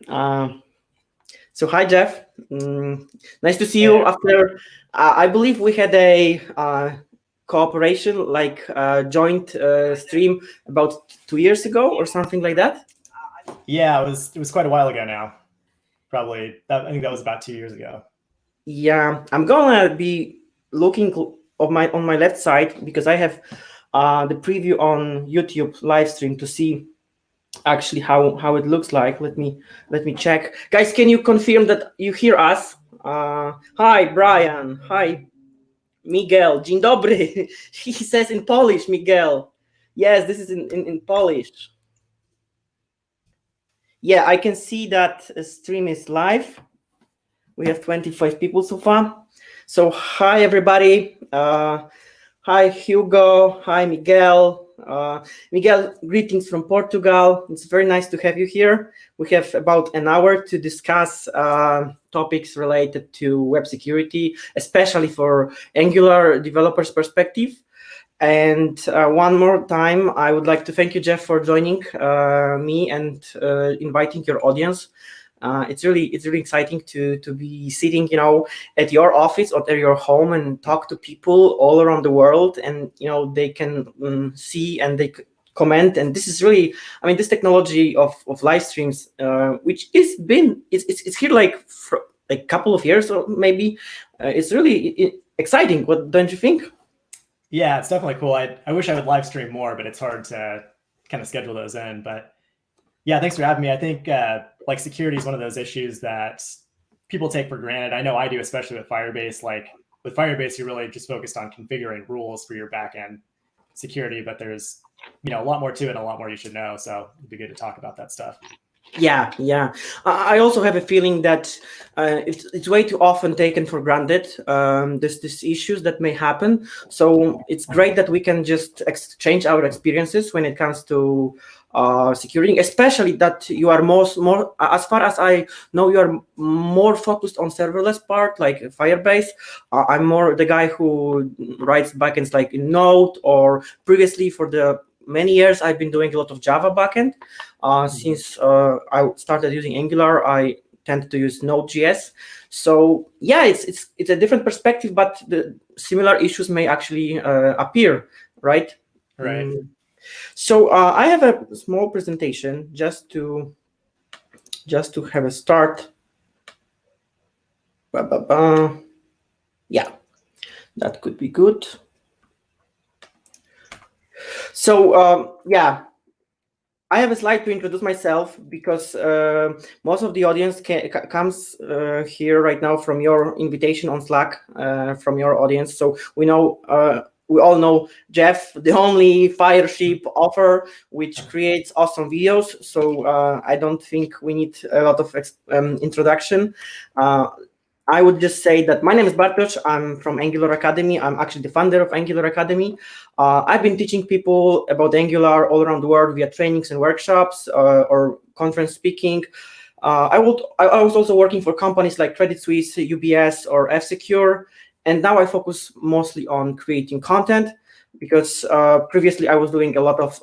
Uh, so hi, Jeff. Nice to see Hey you there. after. I believe we had a cooperation, like joint stream about 2 years ago or something like that. Yeah, it was quite a while ago now. I think that was about 2 years ago. Yeah, I'm gonna be looking on my left side because I have the preview on YouTube live stream to see actually how it looks like. Let me check, guys. Can you confirm that you hear us? Hi, Brian. Hi, Miguel. Dzień dobry. He says in Polish, Miguel. Yes, this is in Polish. Yeah, I can see that stream is live. We have 25 people so far. So hi everybody. Hi Hugo. Hi Miguel. Miguel, greetings from Portugal. It's very nice to have you here. We have about an hour to discuss topics related to web security, especially for Angular developers' perspective. And one more time, I would like to thank you, Jeff, for joining me and inviting your audience. It's really exciting to be sitting, at your office or at your home and talk to people all around the world, and they can see and they comment. And this is really, I mean, this technology of live streams, which it's here like for a couple of years or maybe, it's really exciting. What don't you think? Yeah, it's definitely cool. I wish I would live stream more, but it's hard to kind of schedule those in. But yeah, thanks for having me. I think like security is one of those issues that people take for granted. I know I do, especially with Firebase. Like with Firebase, you're really just focused on configuring rules for your backend security, but there's a lot more to it and a lot more you should know. So it'd be good to talk about that stuff. Yeah. I also have a feeling that it's way too often taken for granted. There's these issues that may happen. So it's great that we can just exchange our experiences when it comes to securing, especially that you are more, as far as I know, you are more focused on serverless part, like Firebase. I'm more the guy who writes backends like in Node, or previously for the many years I've been doing a lot of Java backend. Since I started using Angular, I tend to use Node.js. So yeah, it's a different perspective, but the similar issues may actually appear, right? Right. So I have a small presentation just to have a start. Yeah, that could be good. So yeah, I have a slide to introduce myself because most of the audience comes here right now from your invitation on Slack, from your audience. So we all know Jeff, the only Fireship author, which creates awesome videos. So I don't think we need a lot of introduction. I would just say that my name is Bartosz. I'm from Angular Academy. I'm actually the founder of Angular Academy. I've been teaching people about Angular all around the world via trainings and workshops or conference speaking. I was also working for companies like Credit Suisse, UBS, or F-Secure, and now I focus mostly on creating content because previously I was doing a lot of,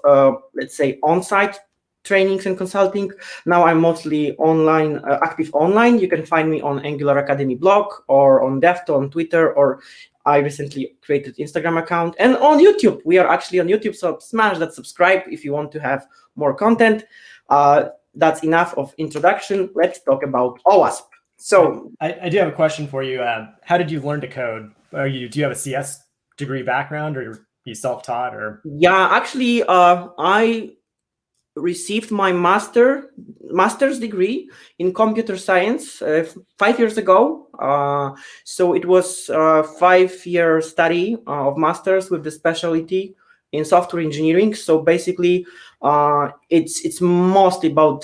let's say, on-site trainings and consulting. Now I'm mostly online, active online. You can find me on Angular Academy blog or on Devto on Twitter, or I recently created Instagram account, and on YouTube. We are actually on YouTube, so smash that subscribe if you want to have more content. That's enough of introduction. Let's talk about OWASP. So I do have a question for you. How did you learn to code? Do you have a CS degree background, or are you self-taught? Or yeah, actually, I received my master's degree in computer science 5 years ago. So it was a 5-year study of master's with the specialty in software engineering. So basically, it's mostly about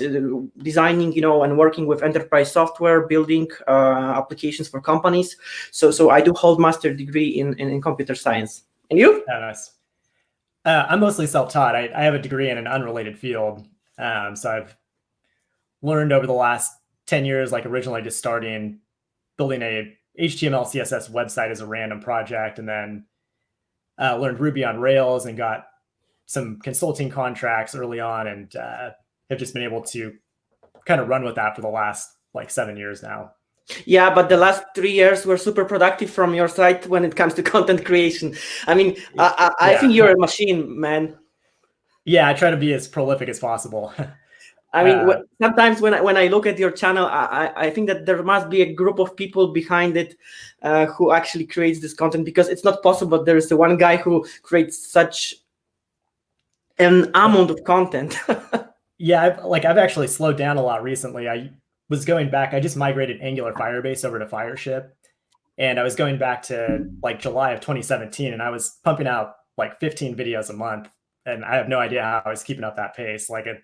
designing, and working with enterprise software, building applications for companies. So I do hold master's degree in computer science. And you? nice. I'm mostly self-taught. I have a degree in an unrelated field. So I've learned over the last 10 years, like originally just starting building a HTML, CSS website as a random project, and then learned Ruby on Rails and got some consulting contracts early on, and have just been able to kind of run with that for the last like 7 years now. Yeah, but the last 3 years were super productive from your side when it comes to content creation. I mean, I think you're a machine, man. Yeah, I try to be as prolific as possible. I mean, sometimes when I look at your channel, I think that there must be a group of people behind it who actually creates this content, because it's not possible. There is the one guy who creates such an amount of content. Yeah, I've actually slowed down a lot recently. I was going back. I just migrated Angular Firebase over to Fireship, and I was going back to like July of 2017, and I was pumping out like 15 videos a month, and I have no idea how I was keeping up that pace. Like it's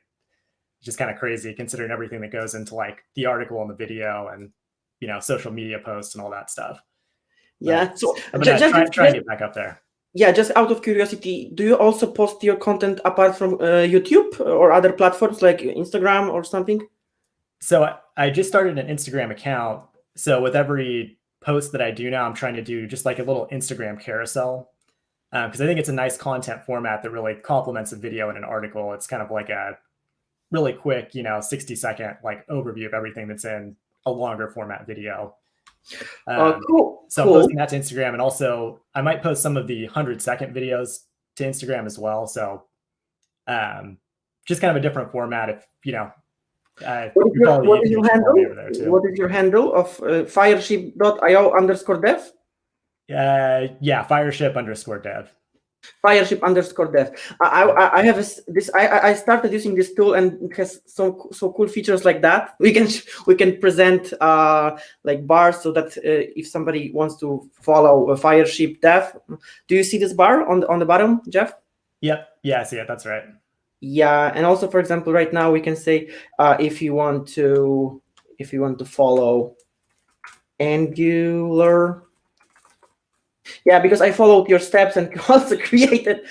just kind of crazy considering everything that goes into like the article and the video and social media posts and all that stuff. Yeah, but so I'm gonna try and get back up there. Yeah, just out of curiosity, do you also post your content apart from YouTube or other platforms like Instagram or something? So I just started an Instagram account. So with every post that I do now, I'm trying to do just like a little Instagram carousel, because I think it's a nice content format that really complements a video and an article. It's kind of like a really quick, 60-second like overview of everything that's in a longer format video. Cool. So I'm posting that to Instagram, and also I might post some of the 100-second videos to Instagram as well. So just kind of a different format. If what is your handle? What is your handle of fireship.io_dev? Yeah, fireship_dev. Fireship_dev. I have this. I started using this tool, and it has so cool features like that. We can present like bars, so that if somebody wants to follow a Fireship dev, do you see this bar on the bottom, Jeff? Yep. Yeah, I see it. That's right. Yeah, and also, for example, right now we can say if you want to follow Angular. Yeah, because I followed your steps and also created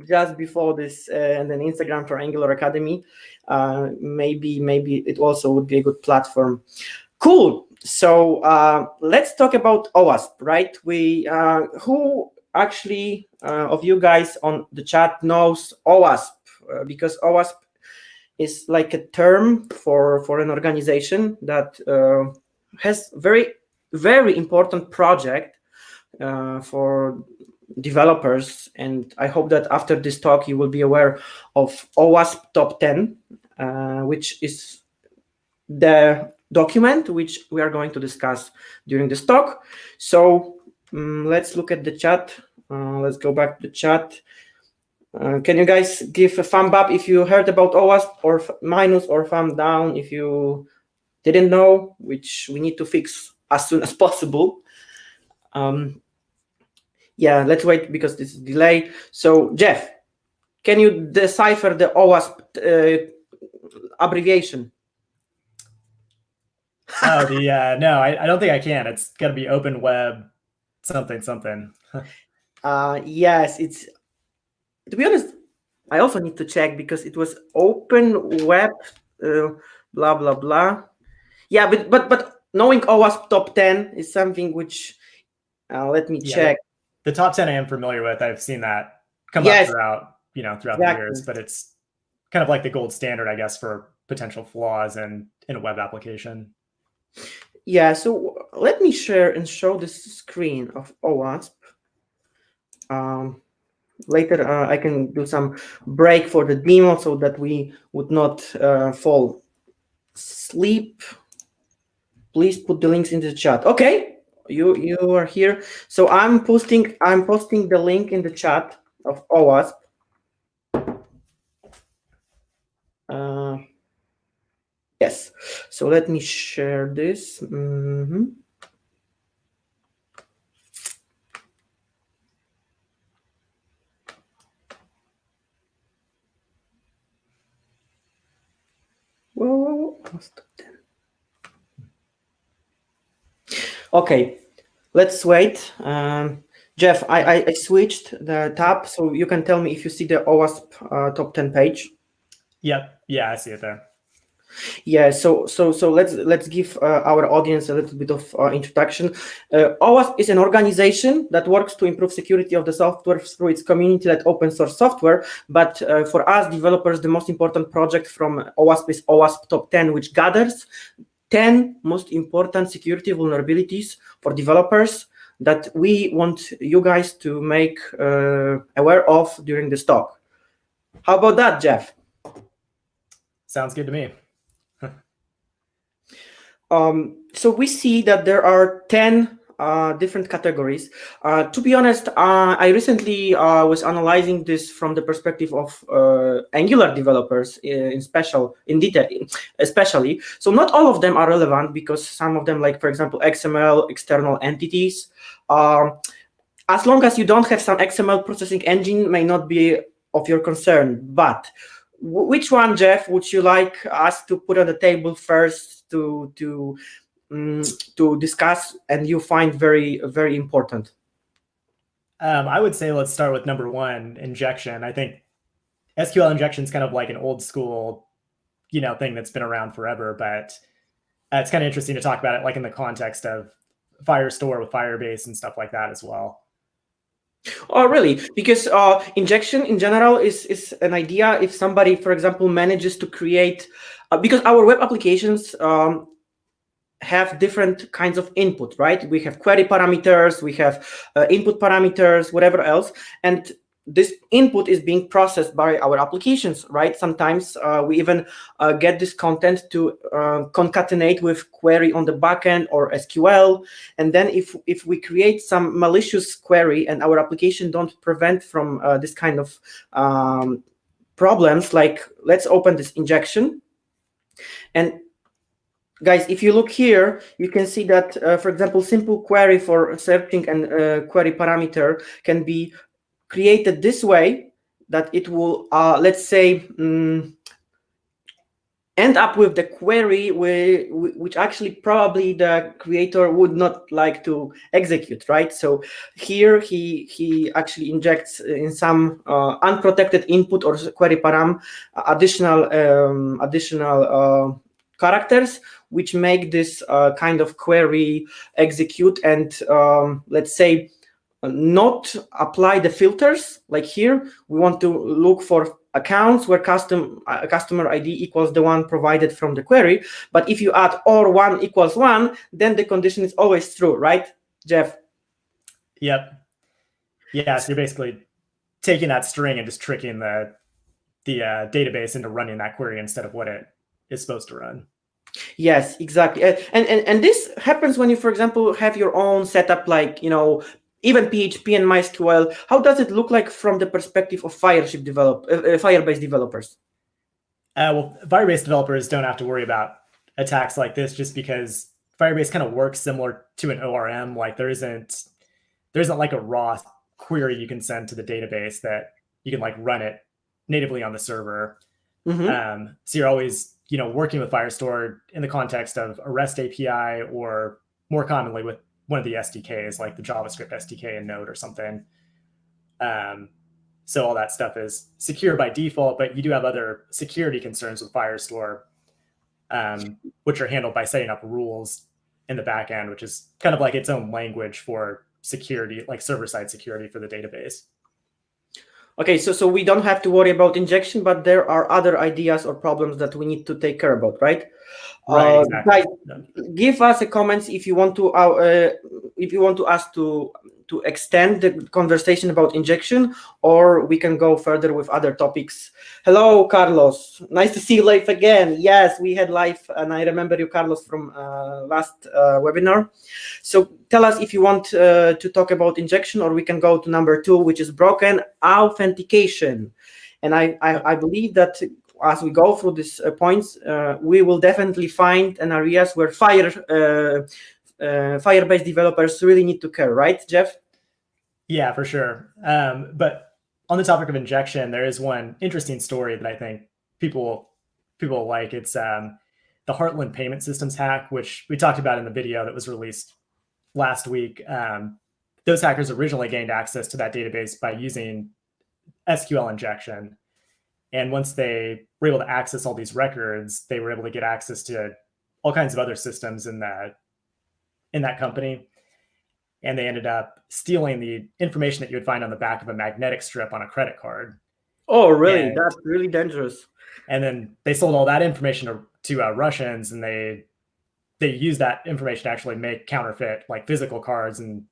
just before this and then Instagram for Angular Academy. Maybe it also would be a good platform. Cool. So let's talk about OWASP, right? Who actually of you guys on the chat knows OWASP? Because OWASP is like a term for an organization that has very, very important project for developers, and I hope that after this talk you will be aware of OWASP Top 10, which is the document which we are going to discuss during this talk. So let's look at the chat. Let's go back to the chat. Can you guys give a thumb up if you heard about OWASP, or minus or thumb down if you didn't know, which we need to fix as soon as possible. Yeah, let's wait because this is delay. So Jeff, can you decipher the OWASP abbreviation? Oh, no, I don't think I can. It's got to be open web something. Yes, it's, to be honest, I also need to check because it was open web blah blah blah. Yeah, but knowing OWASP Top 10 is something which let me check. The top 10 I am familiar with. I've seen that come up throughout the years, but it's kind of like the gold standard, I guess, for potential flaws in a web application. Yeah, so let me share and show this screen of OWASP. Later, I can do some break for the demo so that we would not fall asleep. Please put the links in the chat. Okay. You are here, so I'm posting the link in the chat of OWASP. Yes, so let me share this. Whoa. Okay, let's wait. Jeff, I switched the tab, so you can tell me if you see the OWASP top 10 page. Yep. Yeah, I see it there. Yeah, so let's give our audience a little bit of introduction. OWASP is an organization that works to improve security of the software through its community-led open source software. But for us developers, the most important project from OWASP is OWASP Top 10, which gathers 10 most important security vulnerabilities for developers that we want you guys to make aware of during this talk. How about that, Jeff? Sounds good to me. So we see that there are 10 different categories. To be honest, I recently was analyzing this from the perspective of Angular developers in detail, especially. So not all of them are relevant because some of them, like for example, XML external entities, as long as you don't have some XML processing engine, may not be of your concern. But which one, Jeff, would you like us to put on the table first to discuss and you find very, very important? I would say let's start with number one, injection. I think SQL injection is kind of like an old school, thing that's been around forever, but it's kind of interesting to talk about it like in the context of Firestore with Firebase and stuff like that as well. Oh, really? Because injection in general is an idea if somebody, for example, manages to create, because our web applications have different kinds of input, right? We have query parameters, we have input parameters, whatever else. And this input is being processed by our applications, right? Sometimes we even get this content to concatenate with query on the backend or SQL. And then if we create some malicious query and our application don't prevent from this kind of problems, like let's open this injection. And guys, if you look here, you can see that, for example, simple query for searching and query parameter can be created this way, that it will, let's say, end up with the query which actually probably the creator would not like to execute, right? So here he actually injects in some unprotected input or query param additional characters, which make this kind of query execute and let's say not apply the filters. Like here, we want to look for accounts where customer ID equals the one provided from the query. But if you add or 1 equals 1, then the condition is always true, right, Jeff? Yep. Yeah, so you're basically taking that string and just tricking the database into running that query instead of what it is supposed to run. Yes, exactly. And this happens when you, for example, have your own setup, like, even PHP and MySQL. How does it look like from the perspective of Firebase developers? Well, Firebase developers don't have to worry about attacks like this just because Firebase kind of works similar to an ORM. Like there isn't like a raw query you can send to the database that you can like run it natively on the server. Mm-hmm. So you're always, working with Firestore in the context of a REST API or more commonly with one of the SDKs, like the JavaScript SDK in Node or something. So all that stuff is secure by default, but you do have other security concerns with Firestore, which are handled by setting up rules in the backend, which is kind of like its own language for security, like server-side security for the database. Okay, so we don't have to worry about injection, but there are other ideas or problems that we need to take care about, right? Right, exactly. Guys, give us a comments if you want to us to extend the conversation about injection, or we can go further with other topics. Hello, Carlos. Nice to see you live again. Yes, we had live, and I remember you, Carlos, from last webinar. So tell us if you want to talk about injection, or we can go to number 2, which is broken authentication. And I believe that as we go through these points, we will definitely find an areas where Firebase developers really need to care, right, Jeff? Yeah, for sure. But on the topic of injection, there is one interesting story that I think people like. It's the Heartland Payment Systems hack, which we talked about in the video that was released last week. Those hackers originally gained access to that database by using SQL injection. And once they were able to access all these records, they were able to get access to all kinds of other systems in that company. And they ended up stealing the information that you would find on the back of a magnetic strip on a credit card. Oh, really? That's really dangerous. And then they sold all that information to Russians, and they used that information to actually make counterfeit like physical cards, and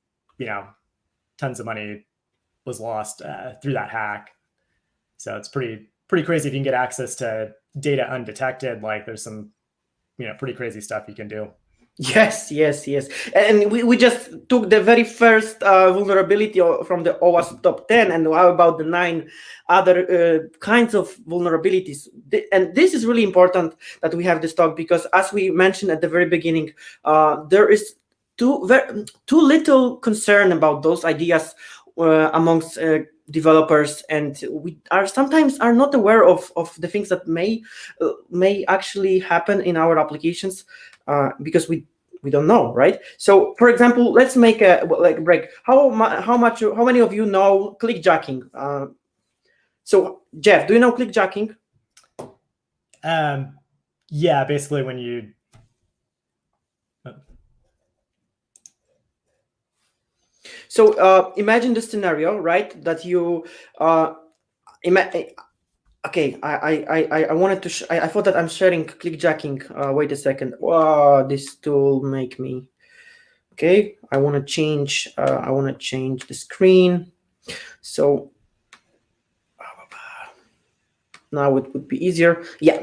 tons of money was lost through that hack. So it's pretty crazy if you can get access to data undetected. Like there's some pretty crazy stuff you can do. Yes. And we just took the very first vulnerability from the OWASP top 10, and how about the 9 other kinds of vulnerabilities? And this is really important that we have this talk, because as we mentioned at the very beginning, there is too little concern about those ideas amongst developers, and we are sometimes not aware of the things that may actually happen in our applications. Because we don't know, right? So, for example, let's make a break. How many of you know clickjacking? So, Jeff, do you know clickjacking? Yeah, basically when you. So imagine the scenario, right? That you okay, I wanted to. I thought that I'm sharing clickjacking. Wait a second. Wow, this tool make me. Okay, I want to change. I want to change the screen. So now it would be easier. Yeah.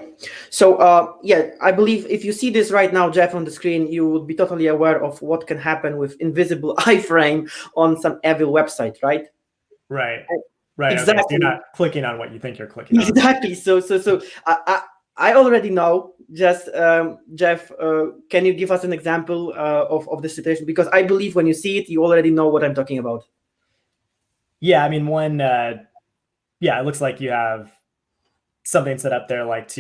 So yeah, I believe if you see this right now, Jeff, on the screen, you would be totally aware of what can happen with invisible iframe on some evil website, right? Right. Exactly. Okay, so you're not clicking on what you think you're clicking on. Exactly. So I already know. Just Jeff, can you give us an example of the situation? Because I believe when you see it, you already know what I'm talking about. Yeah, I mean, one. Yeah, it looks like you have something set up there, like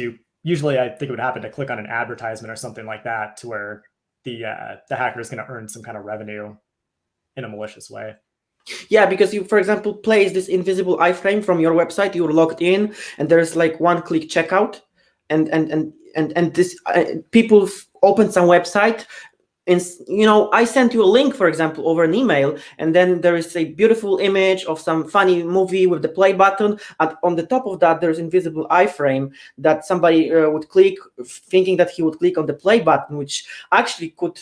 usually I think it would happen to click on an advertisement or something like that, to where the hacker is going to earn some kind of revenue in a malicious way. Yeah, because you, for example, place this invisible iframe from your website, you're logged in, and there's like one-click checkout, and this people open some website, and I sent you a link, for example, over an email, and then there is a beautiful image of some funny movie with the play button, and on the top of that there's invisible iframe that somebody would click, thinking that he would click on the play button, which actually could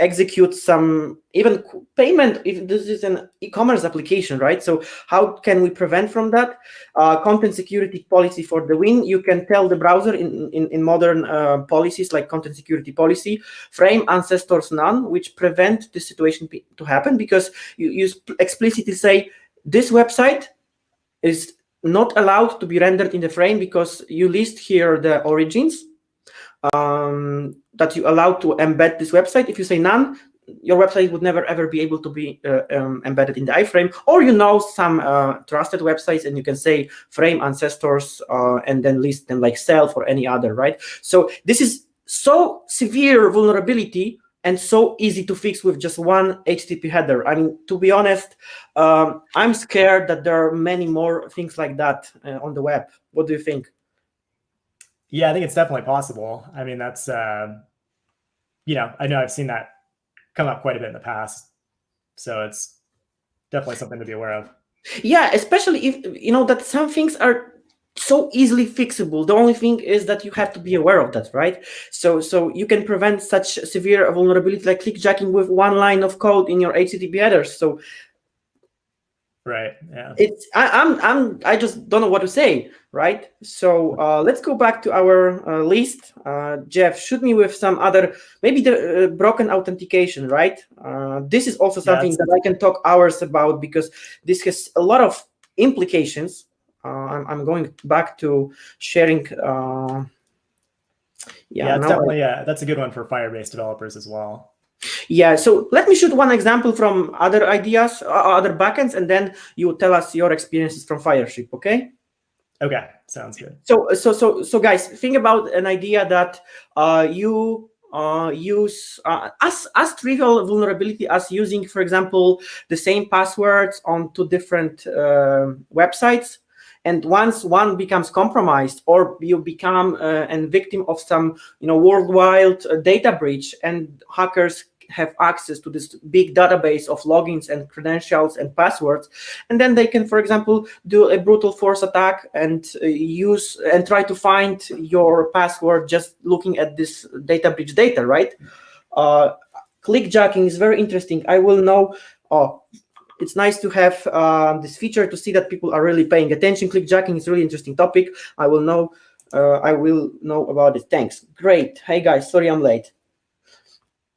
execute some even payment if this is an e-commerce application, right? So how can we prevent from that? Content security policy for the win. You can tell the browser in modern policies like content security policy, frame ancestors none, which prevent this situation to happen, because you explicitly say this website is not allowed to be rendered in the frame, because you list here the origins that you allow to embed this website. If you say none, your website would never ever be able to be embedded in the iframe. Or some trusted websites, and you can say frame ancestors and then list them like self or any other, right? So this is so severe vulnerability and so easy to fix with just one HTTP header. I mean, to be honest, I'm scared that there are many more things like that on the web. What do you think? Yeah, I think it's definitely possible. I mean, that's, I know I've seen that come up quite a bit in the past. So it's definitely something to be aware of. Yeah, especially if, that some things are so easily fixable. The only thing is that you have to be aware of that, right? So you can prevent such severe vulnerability like clickjacking with one line of code in your HTTP headers. So right, yeah. I just don't know what to say, right? So let's go back to our list. Jeff, shoot me with some other, maybe the broken authentication, right? This is also something that I can talk hours about, because this has a lot of implications. I'm going back to sharing. Yeah, it's definitely that's a good one for Firebase developers as well. Yeah, so let me shoot one example from other ideas, other backends, and then you tell us your experiences from Fireship, okay? Okay, sounds good. So guys, think about an idea that you use as trivial vulnerability as using, for example, the same passwords on two different websites, And once one becomes compromised, or you become a victim of some worldwide data breach, and hackers have access to this big database of logins and credentials and passwords, and then they can, for example, do a brutal force attack and use and try to find your password just looking at this data breach data, right? Clickjacking is very interesting. I will know. It's nice to have this feature to see that people are really paying attention. Clickjacking is a really interesting topic. I will know about it. Thanks. Great. Hey guys, sorry I'm late.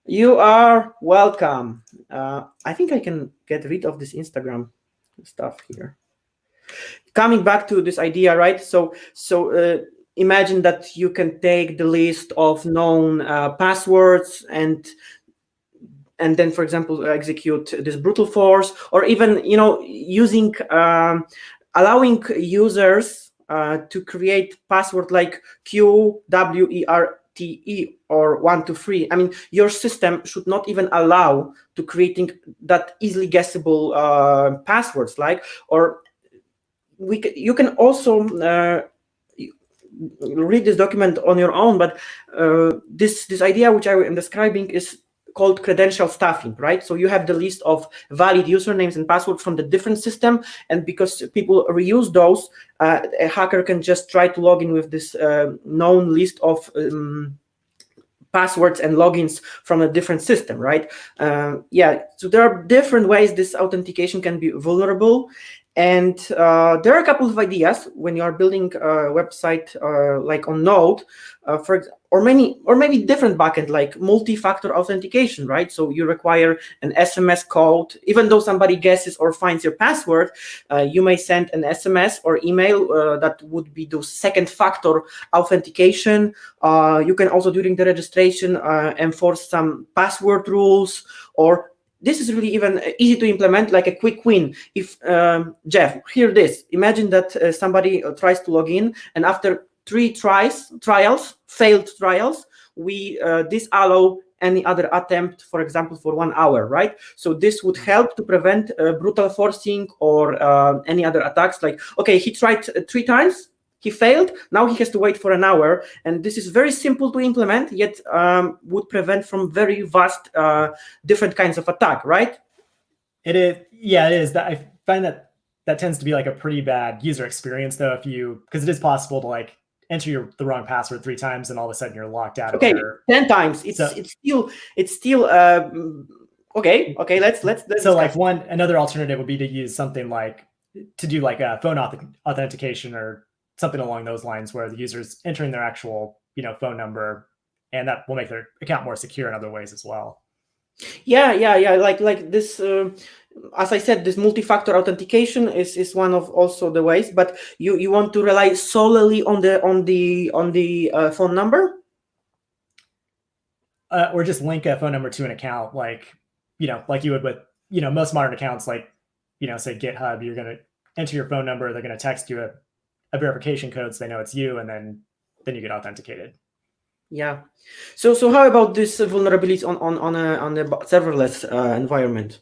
You are welcome. I think I can get rid of this Instagram stuff here. Coming back to this idea, right? So imagine that you can take the list of known passwords and then, for example, execute this brutal force, or even using allowing users to create password like QWERTE or 123. I mean, your system should not even allow to creating that easily guessable passwords, like, or you can also read this document on your own, but this idea which I am describing is called credential stuffing, right? So you have the list of valid usernames and passwords from the different system, and because people reuse those, a hacker can just try to log in with this known list of passwords and logins from a different system, right? Yeah, so there are different ways this authentication can be vulnerable. And there are a couple of ideas when you are building a website like on Node, or maybe different backend like multi-factor authentication, right? So you require an SMS code. Even though somebody guesses or finds your password, you may send an SMS or email that would be the second factor authentication. You can also, during the registration, enforce some password rules, or this is really even easy to implement, like a quick win. If Jeff, hear this. Imagine that somebody tries to log in, and after 3 failed trials, we disallow any other attempt, for example, for 1 hour, right? So this would help to prevent brutal forcing or any other attacks. Like, okay, he tried 3 times, he failed, now he has to wait for 1 hour. And this is very simple to implement, yet would prevent from very vast different kinds of attack, right? It is. Yeah, it is. I find that tends to be like a pretty bad user experience, though, because it is possible to like enter the wrong password 3 times and all of a sudden you're locked out. Okay, 10 times. It's still okay. Let's so discuss. Like another alternative would be to use something like to do like a phone authentication or something along those lines, where the user's entering their actual phone number, and that will make their account more secure in other ways as well. Yeah. Like this. As I said, this multi-factor authentication is one of also the ways. But you want to rely solely on the phone number, or just link a phone number to an account, like like you would with most modern accounts, like say GitHub. You're going to enter your phone number. They're going to text you a verification code so they know it's you, and then you get authenticated. Yeah. So how about this vulnerabilities on a serverless environment?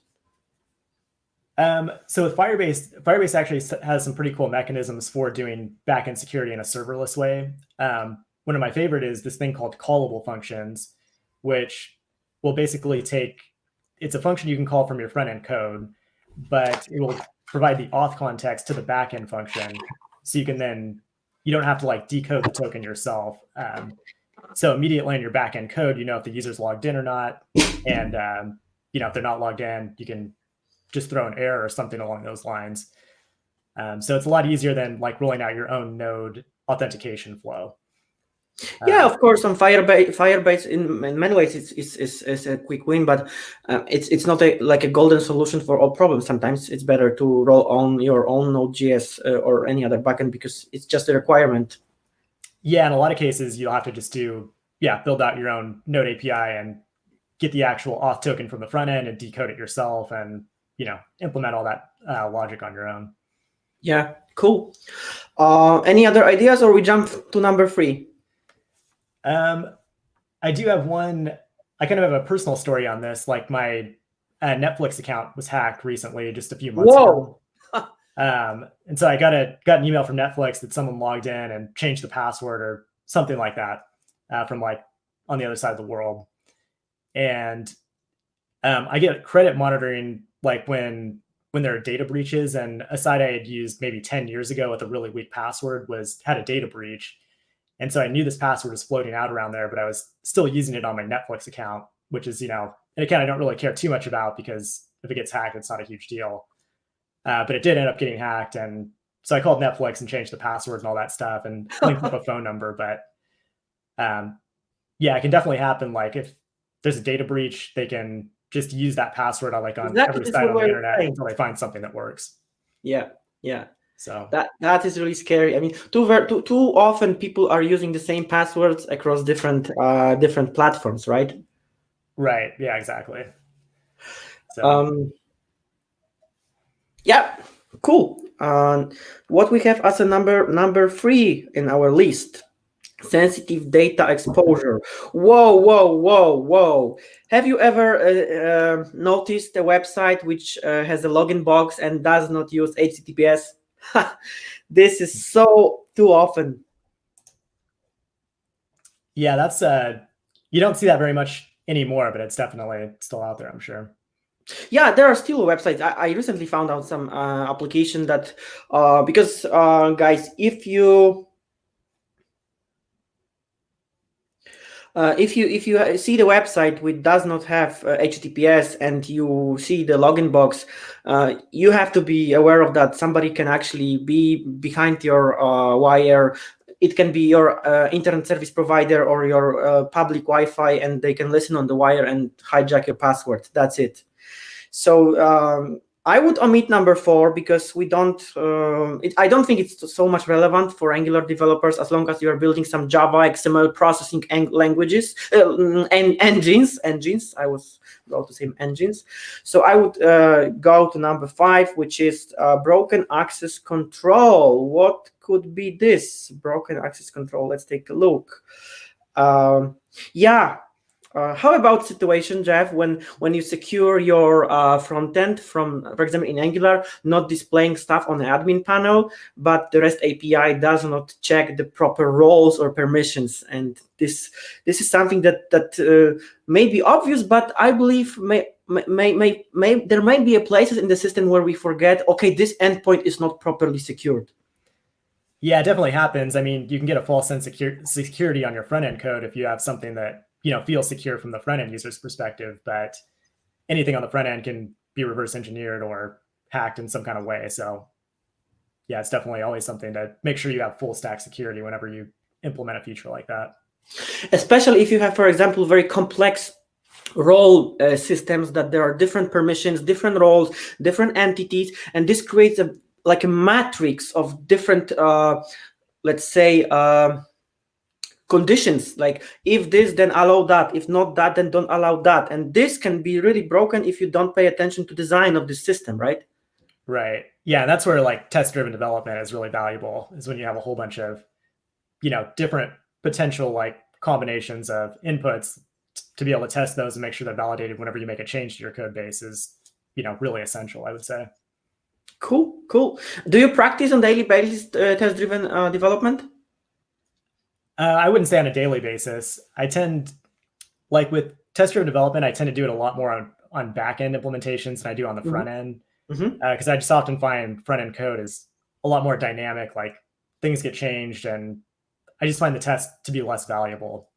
So with Firebase actually has some pretty cool mechanisms for doing backend security in a serverless way. One of my favorite is this thing called callable functions, which will basically it's a function you can call from your front end code, but it will provide the auth context to the backend function. So you don't have to like decode the token yourself. So immediately in your backend code, if the user's logged in or not. And, if they're not logged in, you can just throw an error or something along those lines. So it's a lot easier than like rolling out your own node authentication flow. Yeah, of course, on Firebase in many ways it's a quick win, but it's not like a golden solution for all problems. Sometimes it's better to roll on your own Node.js or any other backend, because it's just a requirement. Yeah, in a lot of cases, you'll have to just build out your own Node API and get the actual auth token from the front end and decode it yourself, and implement all that logic on your own. Yeah, cool. Any other ideas, or we jump to number 3? I do have one. I kind of have a personal story on this. Like my Netflix account was hacked recently, just a few months ago. And so I got an email from Netflix that someone logged in and changed the password or something like that from like on the other side of the world. And I get credit monitoring like when there are data breaches, and a site I had used maybe 10 years ago with a really weak password had a data breach. And so I knew this password was floating out around there, but I was still using it on my Netflix account, which is, an account I don't really care too much about because if it gets hacked, it's not a huge deal. But it did end up getting hacked. And so I called Netflix and changed the password and all that stuff and linked up a phone number. But yeah, it can definitely happen. Like if there's a data breach, they can just use that password on every site on the internet until they find something that works. Yeah, yeah. So that is really scary. I mean, too often people are using the same passwords across different platforms, right? Right. Yeah, exactly. So yeah, cool. What we have as a number 3 in our list: sensitive data exposure. Whoa. Have you ever noticed a website which has a login box and does not use HTTPS? This is so too often. Yeah, that's you don't see that very much anymore, but it's definitely still out there, I'm sure. Yeah, there are still websites. I recently found out some application that because guys, if you see the website which does not have HTTPS and you see the login box, you have to be aware of that. Somebody can actually be behind your wire. It can be your internet service provider or your public Wi-Fi, and they can listen on the wire and hijack your password. That's it. So I would omit number 4 because we don't. I don't think it's so much relevant for Angular developers as long as you are building some Java XML processing languages and engines. I was about to say engines. So I would go to number 5, which is broken access control. What could be this broken access control? Let's take a look. Yeah. How about situation, Jeff, when you secure your front end from, for example, in Angular, not displaying stuff on the admin panel, but the REST API does not check the proper roles or permissions, and this is something that may be obvious, but I believe there may be a places in the system where we forget, okay, this endpoint is not properly secured. Yeah, it definitely happens. I mean, you can get a false sense of security on your front end code if you have something that feels secure from the front end user's perspective, but anything on the front end can be reverse engineered or hacked in some kind of way. So yeah, it's definitely always something to make sure you have full stack security whenever you implement a feature like that. Especially if you have, for example, very complex role systems that there are different permissions, different roles, different entities, and this creates a matrix of different, let's say, conditions, like if this, then allow that, if not that, then don't allow that, and this can be really broken if you don't pay attention to design of the system, right? Right. Yeah, that's where test-driven development is really valuable, is when you have a whole bunch of different potential combinations of inputs to be able to test those and make sure they're validated whenever you make a change to your code base is really essential, I would say. Cool. Do you practice on daily basis test-driven development? I wouldn't say on a daily basis. I tend, with test-driven development, I tend to do it a lot more on back-end implementations than I do on the front end. Because I just often find front-end code is a lot more dynamic, things get changed, and I just find the test to be less valuable.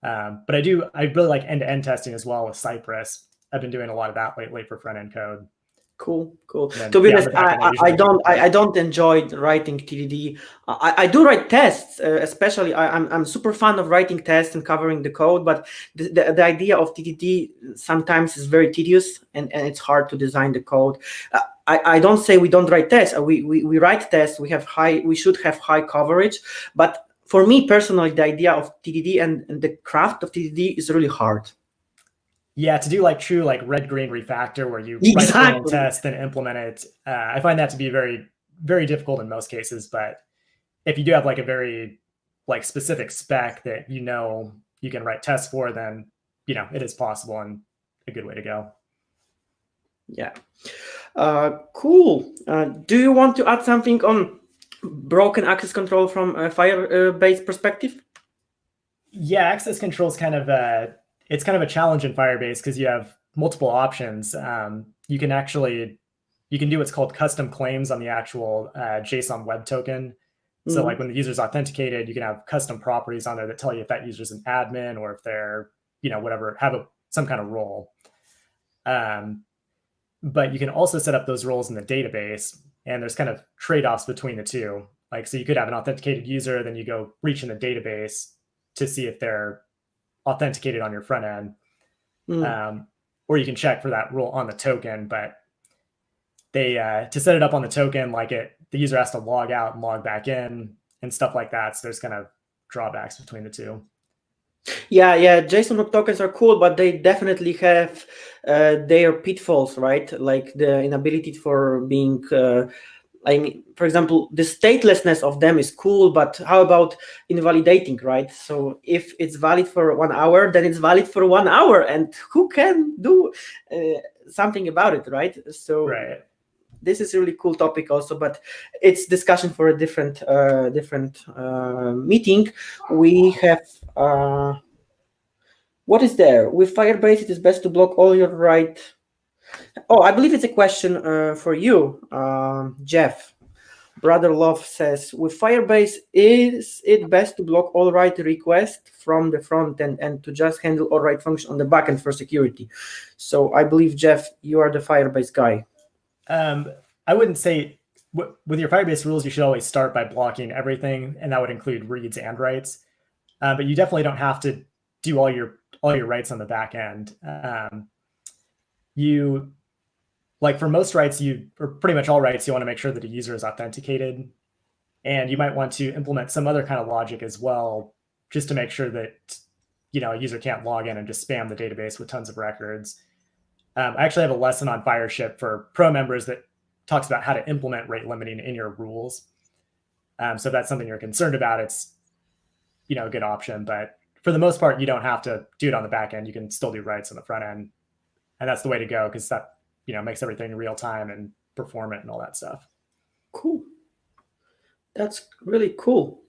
But I really like end-to-end testing as well with Cypress. I've been doing a lot of that lately for front-end code. Cool. To be honest, I don't enjoy writing TDD. I do write tests, especially I'm super fan of writing tests and covering the code, but the idea of TDD sometimes is very tedious and it's hard to design the code. I don't say we don't write tests. We write tests. We should have high coverage, but for me personally, the idea of TDD and the craft of TDD is really hard. Yeah, to do true red-green refactor where you write a test then implement it, I find that to be very, very difficult in most cases. But if you do have a very specific spec that you can write tests for, then it is possible and a good way to go. Yeah. Cool. Do you want to add something on broken access control from a Firebase perspective? Yeah, access control is kind of it's kind of a challenge in Firebase because you have multiple options. You can do what's called custom claims on the actual JSON web token. So like when the user's authenticated, you can have custom properties on there that tell you if that user's an admin or if they're, whatever, have some kind of role. But you can also set up those roles in the database, and there's kind of trade-offs between the two. Like, so you could have an authenticated user, then you go reach in the database to see if they're authenticated on your front end. Or you can check for that role on the token, but they to set it up on the token, the user has to log out and log back in and stuff like that. So there's kind of drawbacks between the two. Yeah. JSON web tokens are cool, but they definitely have their pitfalls, right? Like the inability for being, for example, the statelessness of them is cool, but how about invalidating, right? So if it's valid for 1 hour, then it's valid for 1 hour, and who can do something about it, right? So right. This is a really cool topic also, but it's discussion for a different meeting. We have what is there with Firebase? It is best to block all your right. Oh, I believe it's a question for you, Jeff. Brother Love says, with Firebase, is it best to block all write requests from the front end and to just handle all write function on the backend for security? So I believe, Jeff, you are the Firebase guy. I wouldn't say with your Firebase rules, you should always start by blocking everything, and that would include reads and writes. But you definitely don't have to do all your writes on the back end. You, like for most writes, or pretty much all writes, you want to make sure that a user is authenticated, and you might want to implement some other kind of logic as well, just to make sure that a user can't log in and just spam the database with tons of records. I actually have a lesson on Fireship for pro members that talks about how to implement rate limiting in your rules. So if that's something you're concerned about, it's a good option. But for the most part, you don't have to do it on the back end. You can still do writes on the front end, and that's the way to go because that makes everything real time and performant and all that stuff. Cool. That's really cool.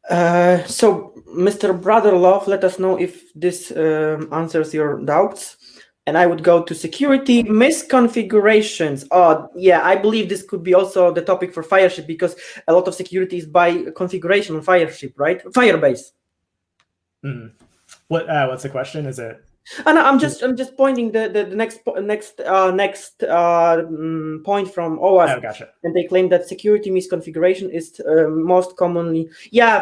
So, Mr. Brother Love, let us know if this answers your doubts. And I would go to security misconfigurations. Oh, yeah, I believe this could be also the topic for Fireship because a lot of security is by configuration on Fireship, right? Firebase. Mm-hmm. What's the question? Is it? And I'm just pointing the next point from OWASP. Oh, gotcha. And they claim that security misconfiguration is most commonly,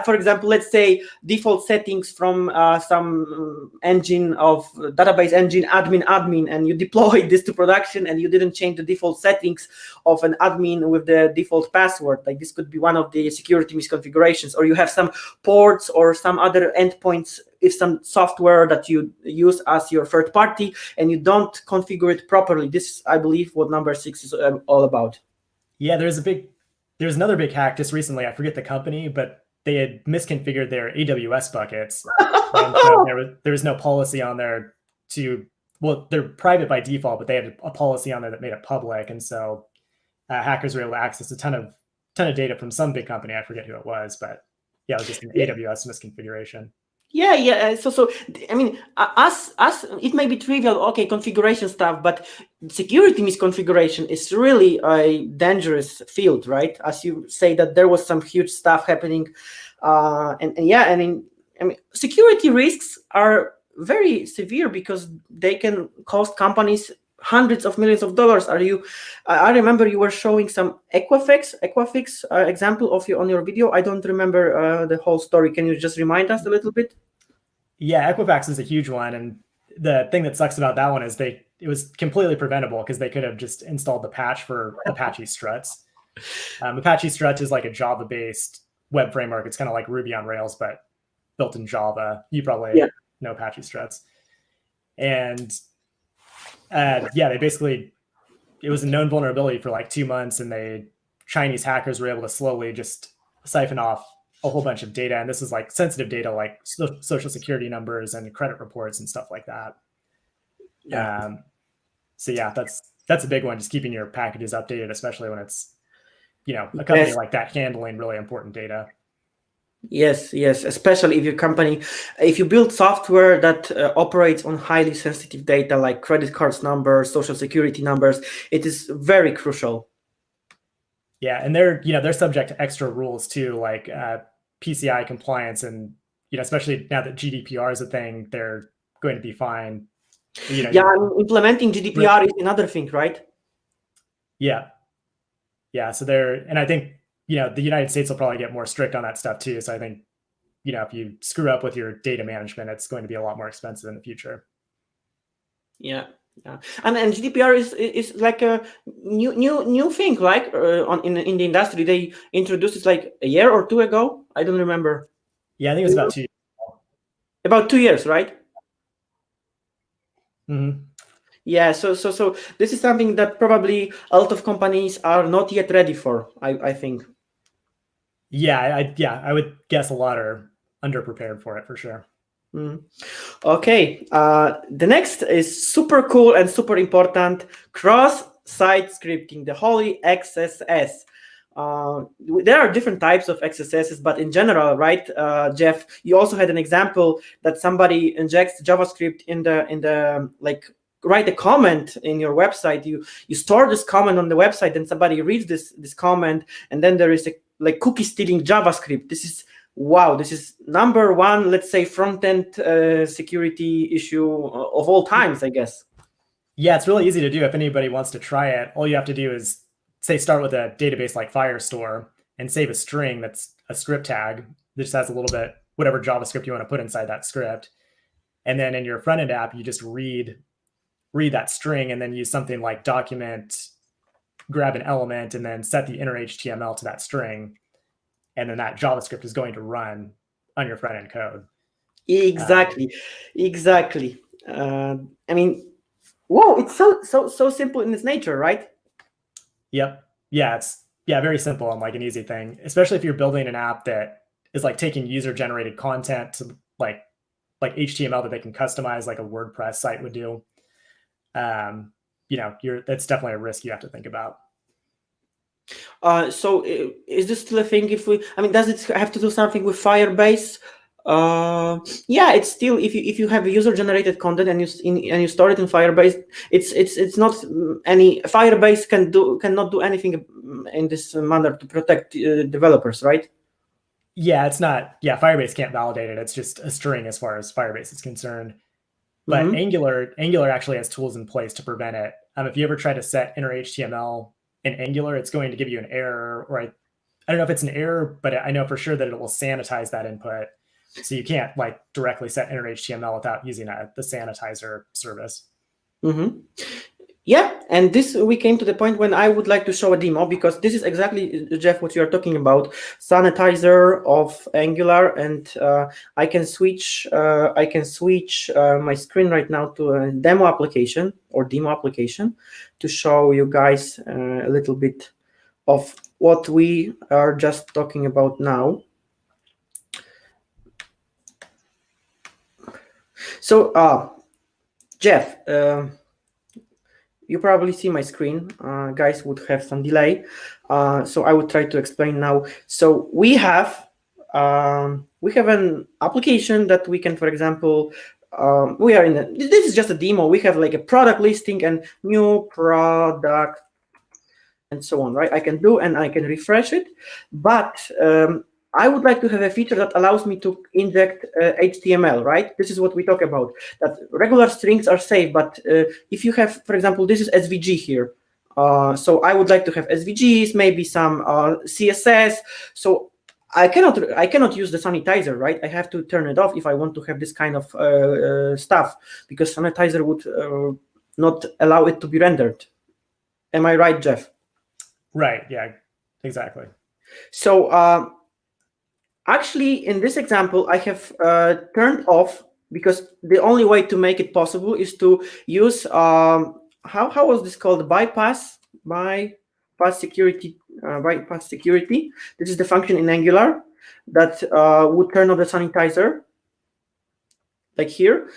for example, let's say default settings from some engine of database engine admin, and you deploy this to production and you didn't change the default settings of an admin with the default password. Like this could be one of the security misconfigurations, or you have some ports or some other endpoints. If some software that you use as your third party and you don't configure it properly, this is, I believe, what number 6 is all about. Yeah, there's another big hack just recently. I forget the company, but they had misconfigured their AWS buckets. And so there was no policy on there they're private by default, but they had a policy on there that made it public. And so hackers were able to access a ton of data from some big company. I forget who it was, but yeah, it was just an AWS misconfiguration. Yeah. So I mean, as it may be trivial, okay, configuration stuff, but security misconfiguration is really a dangerous field, right? As you say that there was some huge stuff happening, security risks are very severe because they can cost companies hundreds of millions of dollars. I remember you were showing some Equifax example on your video. I don't remember the whole story. Can you just remind us a little bit? Yeah, Equifax is a huge one, and the thing that sucks about that one is it was completely preventable because they could have just installed the patch for Apache Struts. Apache Struts is like a Java-based web framework. It's kind of like Ruby on Rails, but built in Java. You probably know Apache Struts. And it was a known vulnerability for like 2 months, and Chinese hackers were able to slowly just siphon off a whole bunch of data. And this is like sensitive data, like social security numbers and credit reports and stuff like that. Yeah. So yeah, that's that's a big one, just keeping your packages updated, especially when it's, a company Yes. like that handling really important data. Yes, especially if you build software that operates on highly sensitive data like credit cards numbers, social security numbers, it is very crucial. Yeah, and they're subject to extra rules too, like PCI compliance, and especially now that GDPR is a thing, they're going to be fine. Yeah, implementing GDPR is another thing, right? Yeah. So and I think the United States will probably get more strict on that stuff too. So I think if you screw up with your data management, it's going to be a lot more expensive in the future. Yeah. And GDPR is like a new thing, like in the industry. They introduced it like a year or two ago. I don't remember. Yeah, I think it was about 2 years. About 2 years, right? Mm-hmm. Yeah. So this is something that probably a lot of companies are not yet ready for. I think. Yeah, I would guess a lot are underprepared for it for sure. Okay, the next is super cool and super important: cross-site scripting, the holy XSS. There are different types of XSSs, but in general, right, Jeff, you also had an example that somebody injects JavaScript in the like write a comment in your website. You store this comment on the website, and somebody reads this comment, and then there is a like cookie stealing JavaScript. This is number one, let's say, front-end security issue of all times, I guess. Yeah, it's really easy to do. If anybody wants to try it, all you have to do is start with a database like Firestore and save a string that's a script tag that just has a little bit whatever JavaScript you want to put inside that script. And then in your front-end app, you just read that string and then use something like document, grab an element, and then set the inner HTML to that string. And then that JavaScript is going to run on your front-end code. Exactly. I mean, whoa, it's so simple in its nature, right? Yep. Yeah, it's very simple and like an easy thing, especially if you're building an app that is like taking user-generated content to like HTML that they can customize like a WordPress site would do. That's definitely a risk you have to think about. So is this still a thing? Does it have to do something with Firebase? Yeah, it's still, if you have user-generated content and you store it in Firebase, it's not any Firebase cannot do anything in this manner to protect developers, right? Yeah, it's not. Yeah, Firebase can't validate it. It's just a string as far as Firebase is concerned. But Angular actually has tools in place to prevent it. If you ever try to set inner HTML in Angular, it's going to give you an error, or I don't know if it's an error, but I know for sure that it will sanitize that input. So you can't like directly set inner HTML without using the sanitizer service. Yeah, and we came to the point when I would like to show a demo, because this is exactly, Jeff, what you're talking about, sanitizer of Angular, and I can switch my screen right now to a demo application to show you guys a little bit of what we are just talking about now. So, Jeff, you probably see my screen. Guys would have some delay, so I would try to explain now. So we have an application that we can, for example, this is just a demo. We have like a product listing and new product and so on, right? I can refresh it, but I would like to have a feature that allows me to inject HTML, right? This is what we talk about, that regular strings are safe, but if you have, for example, this is SVG here. So I would like to have SVGs, maybe some CSS. So I cannot use the sanitizer, right? I have to turn it off if I want to have this kind of stuff, because sanitizer would not allow it to be rendered. Am I right, Jeff? Right. Yeah, exactly. So actually, in this example, I have turned off, because the only way to make it possible is to use how was this called? Bypass security. Bypass security. This is the function in Angular that would turn off the sanitizer, like here,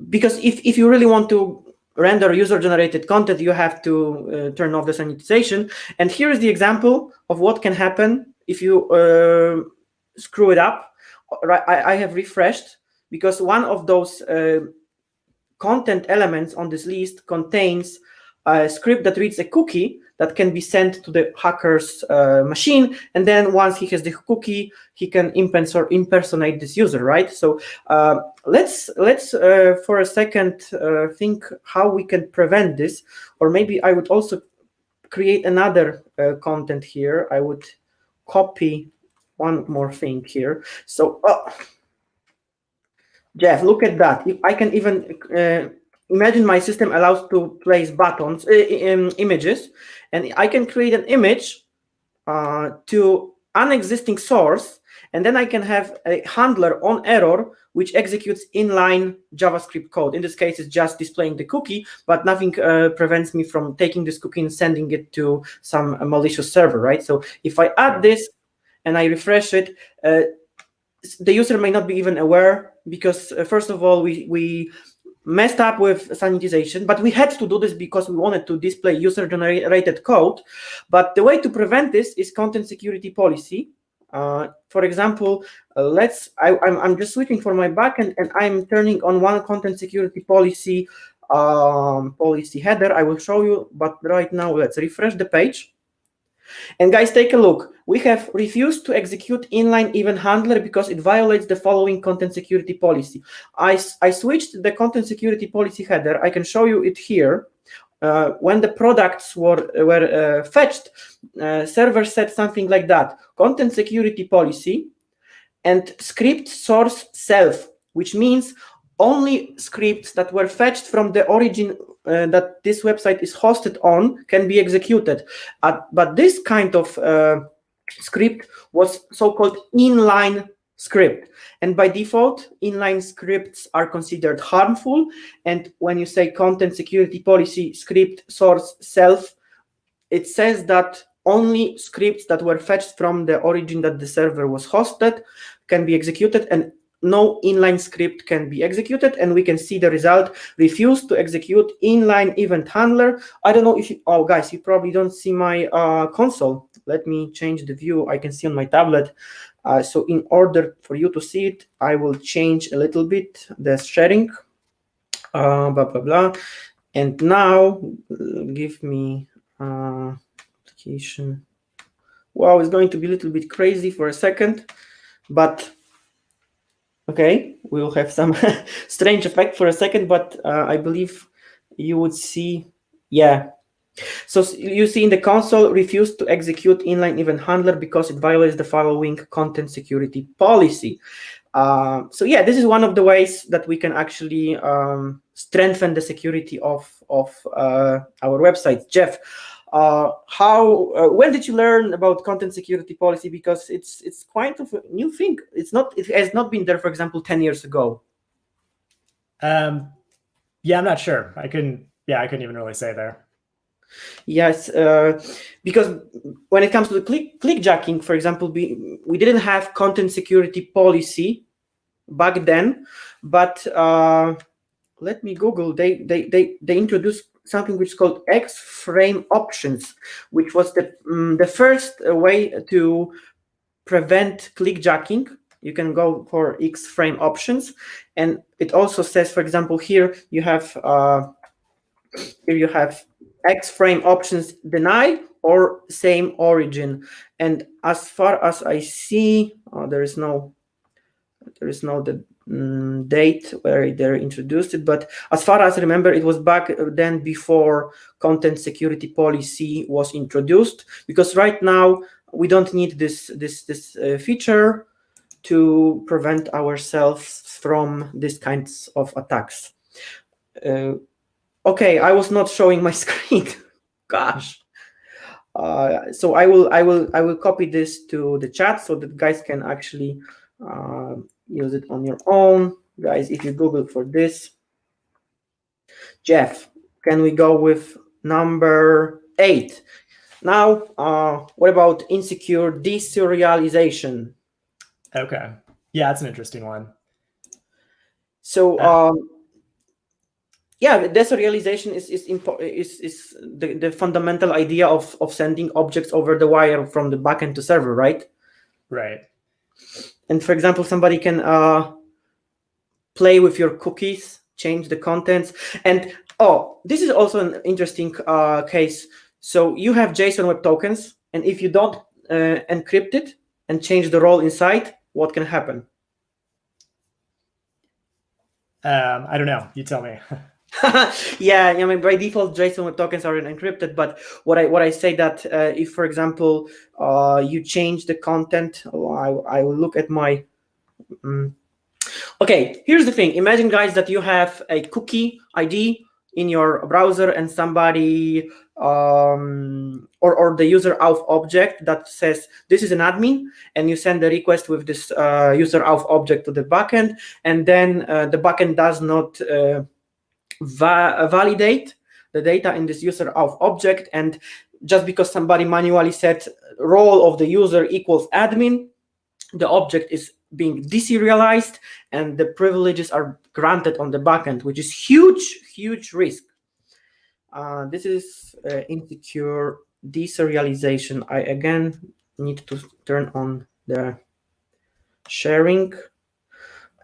because if you really want to render user-generated content, you have to turn off the sanitization. And here is the example of what can happen if you screw it up. I have refreshed because one of those content elements on this list contains a script that reads a cookie that can be sent to the hacker's machine, and then once he has the cookie, he can impersonate this user, right? So let's for a second think how we can prevent this, or maybe I would also create another content here. I would copy one more thing here. So Jeff, look at that. If I can even imagine my system allows to place buttons, images, and I can create an image to an existing source, and then I can have a handler on error which executes inline JavaScript code. In this case, it's just displaying the cookie, but nothing prevents me from taking this cookie and sending it to some malicious server, right? So if I add this and I refresh it, the user may not be even aware, because first of all, we messed up with sanitization, but we had to do this because we wanted to display user-generated code. But the way to prevent this is content security policy. For example, I'm just switching for my backend, and I'm turning on one content security policy header. I will show you, but right now let's refresh the page. And guys, take a look. We have refused to execute inline event handler because it violates the following content security policy. I switched the content security policy header. I can show you it here. When the products were fetched, server said something like that: content security policy and script source self, which means only scripts that were fetched from the origin that this website is hosted on can be executed. But this kind of script was so-called inline script. And by default, inline scripts are considered harmful. And when you say content security policy script source self, it says that only scripts that were fetched from the origin that the server was hosted can be executed, and no inline script can be executed. And we can see the result: refuse to execute inline event handler. I don't know if you, oh guys, you probably don't see my console. Let me change the view. I can see on my tablet. So in order for you to see it, I will change a little bit the sharing. Blah, blah, blah. And now give me application. Wow, it's going to be a little bit crazy for a second, but okay, we will have some strange effect for a second, but I believe you would see, yeah. So you see in the console, refuse to execute inline event handler because it violates the following content security policy. So yeah, this is one of the ways that we can actually strengthen the security of our website. Jeff, when did you learn about content security policy? Because it's quite of a new thing. It has not been there, for example, 10 years ago. Yeah, I'm not sure. I couldn't even really say there. Yes, because when it comes to the clickjacking, for example, we didn't have content security policy back then, but let me Google. They introduced something which is called iframe options, which was the first way to prevent clickjacking. You can go for iframe options, and it also says, for example, here you have iframe options deny or same origin. And as far as I see, there is no the date where they introduced it, but as far as I remember, it was back then before content security policy was introduced, because right now we don't need this feature to prevent ourselves from these kinds of attacks. Okay, I was not showing my screen. Gosh. So I will copy this to the chat so that guys can actually use it on your own. Guys, if you Google for this, Jeff, can we go with number 8? Now, what about insecure deserialization? Okay. Yeah, that's an interesting one. So Yeah, deserialization is the fundamental idea of sending objects over the wire from the backend to server, right? Right. And for example, somebody can play with your cookies, change the contents, and this is also an interesting case. So you have JSON Web Tokens, and if you don't encrypt it and change the role inside, what can happen? I don't know. You tell me. Yeah, I mean, by default, JSON Web Tokens are encrypted. But what I say that if, for example, you change the content, I will look at my. Okay, here's the thing. Imagine, guys, that you have a cookie ID in your browser, and somebody or the user auth object that says this is an admin, and you send the request with this user auth object to the backend, and then the backend does not validate the data in this user auth object, and just because somebody manually set role of the user equals admin, the object is being deserialized and the privileges are granted on the backend, which is huge risk. This is insecure deserialization. I again need to turn on the sharing,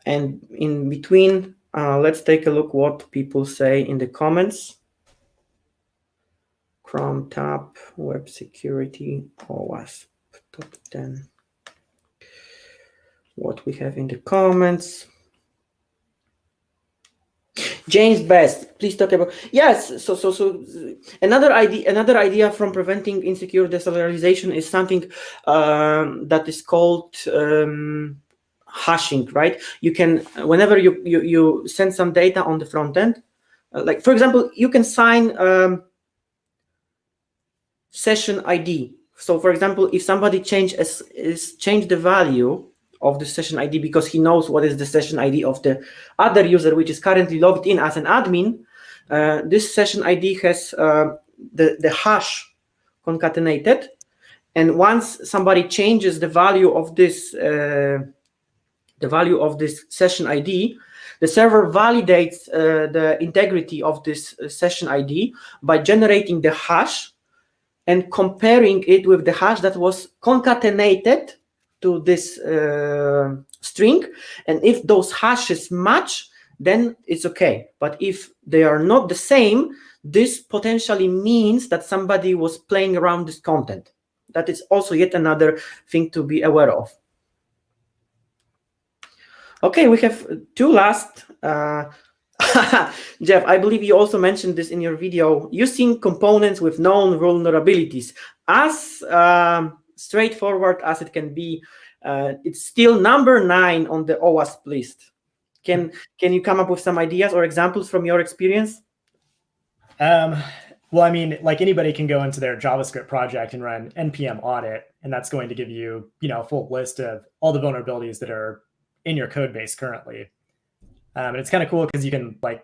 and in between let's take a look what people say in the comments. Chrome tab, web security, OWASP, top 10. What we have in the comments. James Best, please talk about. Yes, so another idea from preventing insecure deserialization is something that is called hashing, right? You can, whenever you send some data on the front end, like for example, you can sign session ID. So for example, if somebody change the value of the session ID because he knows what is the session ID of the other user which is currently logged in as an admin, this session ID has the hash concatenated, and once somebody changes the value of this session ID, the server validates the integrity of this session ID by generating the hash and comparing it with the hash that was concatenated to this string. And if those hashes match, then it's okay. But if they are not the same, this potentially means that somebody was playing around this content. That is also yet another thing to be aware of. Okay, we have two last. Jeff, I believe you also mentioned this in your video, using components with known vulnerabilities. As straightforward as it can be, it's still number 9 on the OWASP list. Can you come up with some ideas or examples from your experience? Well, I mean, like anybody can go into their JavaScript project and run npm audit, and that's going to give you, a full list of all the vulnerabilities that are in your code base currently. And it's kind of cool because you can go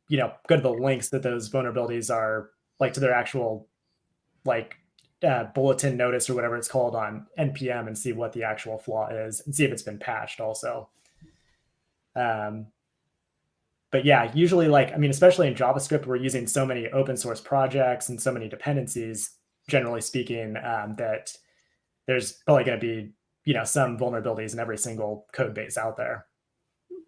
to the links that those vulnerabilities are, like to their actual bulletin notice or whatever it's called on npm, and see what the actual flaw is and see if it's been patched also. But yeah, usually especially in JavaScript, we're using so many open source projects and so many dependencies, generally speaking, that there's probably going to be, some vulnerabilities in every single code base out there.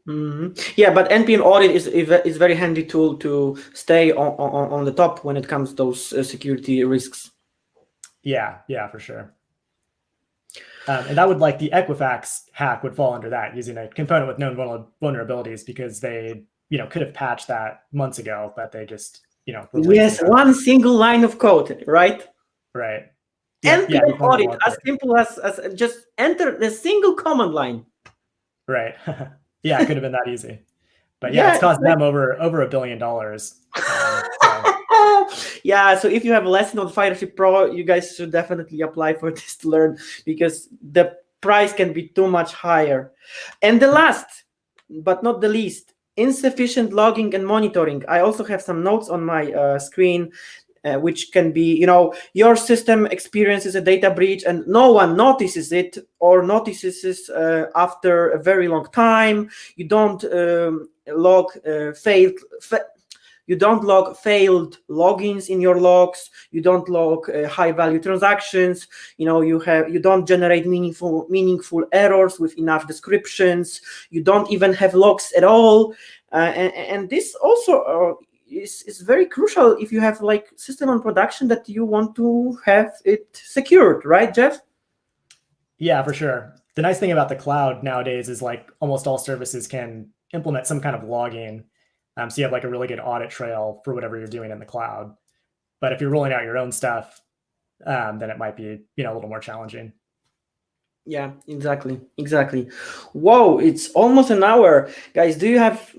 Mm-hmm. Yeah, but npm audit is a very handy tool to stay on the top when it comes to those security risks. Yeah, for sure. And that would, the Equifax hack would fall under that, using a component with known vulnerabilities, because they, could have patched that months ago, but they just, yes, one single line of code, right? Right. npm audit, as simple as just enter the single command line. Right. Yeah, it could have been that easy. But yeah, it's cost them over $1 billion. Yeah, so if you have a lesson on Fireship Pro, you guys should definitely apply for this to learn, because the price can be too much higher. And the last, but not the least, insufficient logging and monitoring. I also have some notes on my screen, which can be, your system experiences a data breach and no one notices it, or notices it after a very long time. You don't log failed. You don't log failed logins in your logs. You don't log high-value transactions. You don't generate meaningful errors with enough descriptions. You don't even have logs at all. And this also is very crucial if you have like system on production that you want to have it secured, right, Jeff? Yeah, for sure. The nice thing about the cloud nowadays is like almost all services can implement some kind of logging. So you have like a really good audit trail for whatever you're doing in the cloud. But if you're rolling out your own stuff, then it might be, a little more challenging. Yeah, exactly. Whoa, it's almost an hour. Guys, do you have,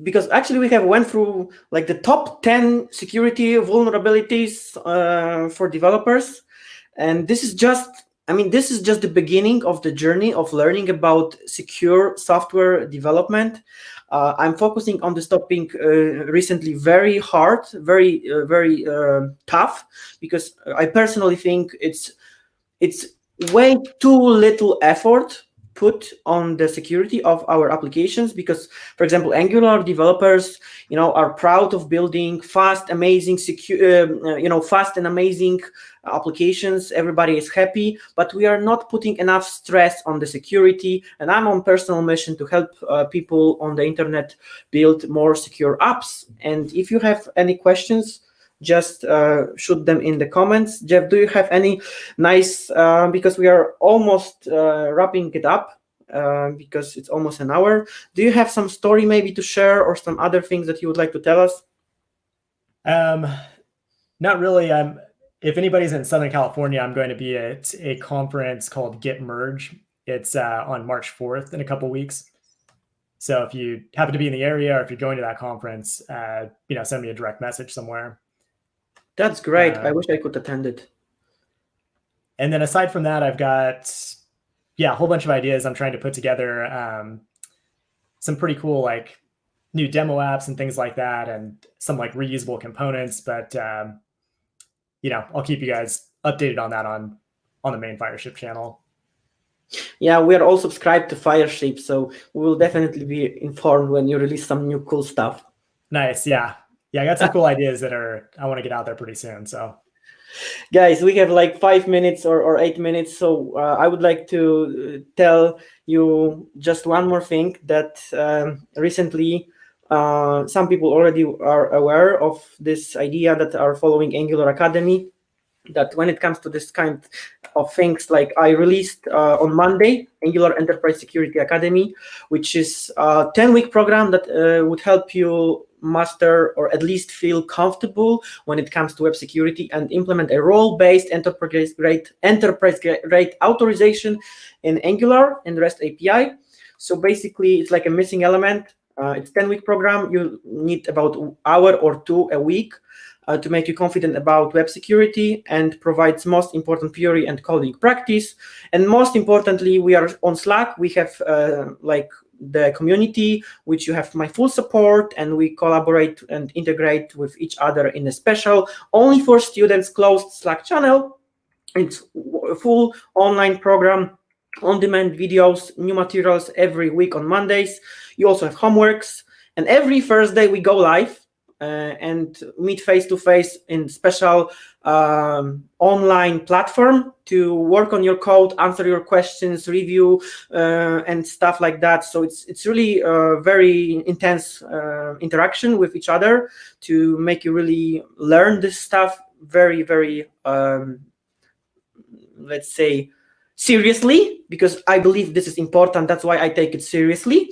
because actually we have went through like the top 10 security vulnerabilities for developers. And this is just the beginning of the journey of learning about secure software development. I'm focusing on this topic recently very hard, very tough, because I personally think it's way too little effort put on the security of our applications, because, for example, Angular developers, are proud of building fast, amazing, fast and amazing applications. Everybody is happy, but we are not putting enough stress on the security. And I'm on personal mission to help people on the internet build more secure apps. And if you have any questions, just shoot them in the comments. Jeff, do you have any nice, because we are almost wrapping it up, because it's almost an hour. Do you have some story maybe to share or some other things that you would like to tell us? Not really. If anybody's in Southern California, I'm going to be at a conference called Git Merge. It's on March 4th in a couple weeks. So if you happen to be in the area, or if you're going to that conference, send me a direct message somewhere. That's great. I wish I could attend it. And then aside from that, I've got, a whole bunch of ideas. I'm trying to put together some pretty cool like new demo apps and things like that, and some like reusable components. But I'll keep you guys updated on that on the main Fireship channel. Yeah, we are all subscribed to Fireship, so we will definitely be informed when you release some new cool stuff. Nice. Yeah, I got some cool ideas that I want to get out there pretty soon. So, guys, we have like 5 minutes or 8 minutes, so I would like to tell you just one more thing, that recently some people already are aware of this idea that are following Angular Academy, that when it comes to this kind of things, like I released on Monday Angular Enterprise Security Academy, which is a 10-week program that would help you master, or at least feel comfortable when it comes to web security, and implement a role-based enterprise-grade authorization in Angular and REST API. So basically, it's like a missing element. It's a 10-week program. You need about an hour or two a week to make you confident about web security, and provides most important theory and coding practice. And most importantly, we are on Slack. We have like the community, which you have my full support, and we collaborate and integrate with each other in a special, only for students, closed Slack channel. It's a full online program, on-demand videos, new materials every week on Mondays. You also have homeworks, and every Thursday we go live and meet face-to-face in special online platform to work on your code, answer your questions, review, and stuff like that. So it's really very intense interaction with each other to make you really learn this stuff very, very, let's say, seriously, because I believe this is important. That's why I take it seriously.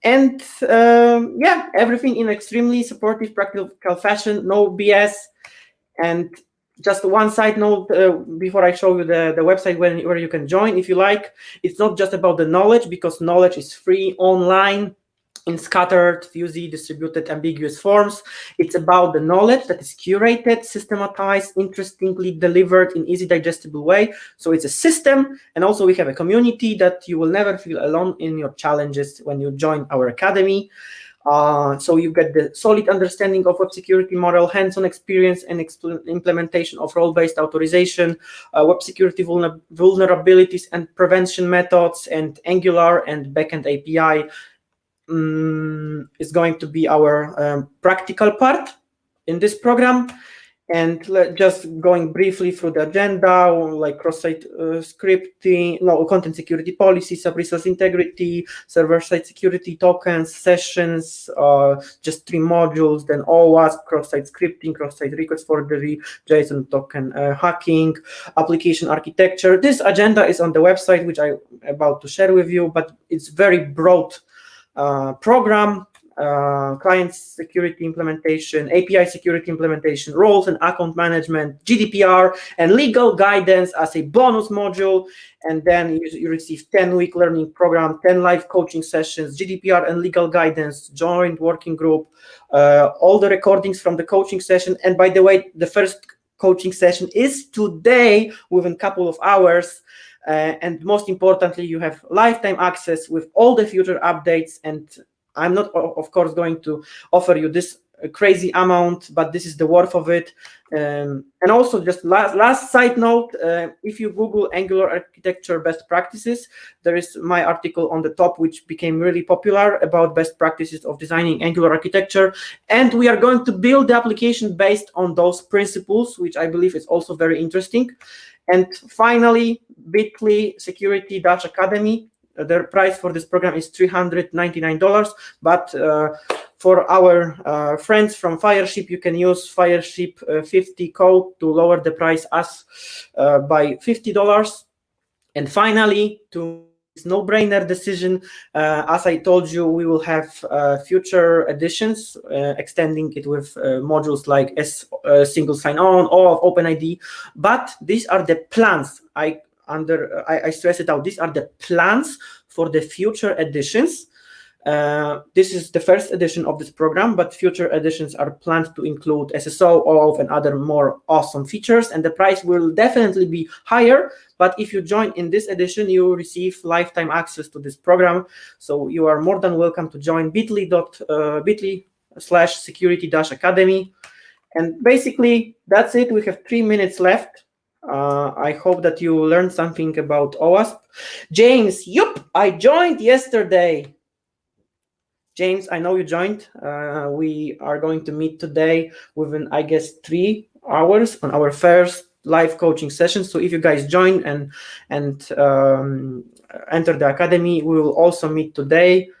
And everything in extremely supportive, practical fashion, no BS. And just one side note before I show you the website where you can join if you like. It's not just about the knowledge, because knowledge is free online in scattered, fuzzy, distributed, ambiguous forms. It's about the knowledge that is curated, systematized, interestingly delivered in easy, digestible way. So it's a system, and also we have a community that you will never feel alone in your challenges when you join our academy. So you get the solid understanding of web security model, hands-on experience and implementation of role-based authorization, web security vulnerabilities and prevention methods, and Angular and backend API. is going to be our practical part in this program. And just going briefly through the agenda, like cross-site scripting, content security policy, sub-resource integrity, server-side security, tokens, sessions, just 3 modules, then OWASP, cross-site scripting, cross-site request forgery, JSON token hacking, application architecture. This agenda is on the website, which I'm about to share with you, but it's very broad program. Client security implementation, API security implementation, roles and account management, GDPR, and legal guidance as a bonus module. And then you receive 10-week learning program, 10 live coaching sessions, GDPR and legal guidance, joint working group, all the recordings from the coaching session. And by the way, the first coaching session is today within a couple of hours. And most importantly, you have lifetime access with all the future updates. And I'm not, of course, going to offer you this crazy amount, but this is the worth of it. And also, just last side note, if you Google Angular architecture best practices, there is my article on the top, which became really popular about best practices of designing Angular architecture. And we are going to build the application based on those principles, which I believe is also very interesting. And finally, bit.ly security-academy. The price for this program is $399, but for our friends from Fireship, you can use Fireship 50 code to lower the price by $50. And finally, to this no-brainer decision, as I told you, we will have future editions, extending it with modules like single sign-on or OpenID. But these are the plans. I stress it out. These are the plans for the future editions. This is the first edition of this program, but future editions are planned to include SSO, OAuth, and other more awesome features. And the price will definitely be higher. But if you join in this edition, you will receive lifetime access to this program. So you are more than welcome to join bit.ly/security-academy. And basically, that's it. We have 3 minutes left. I hope that you learned something about OWASP. James, I joined yesterday. James, I know you joined. We are going to meet today within, I guess, 3 hours on our first live coaching session. So if you guys join and enter the academy, we will also meet today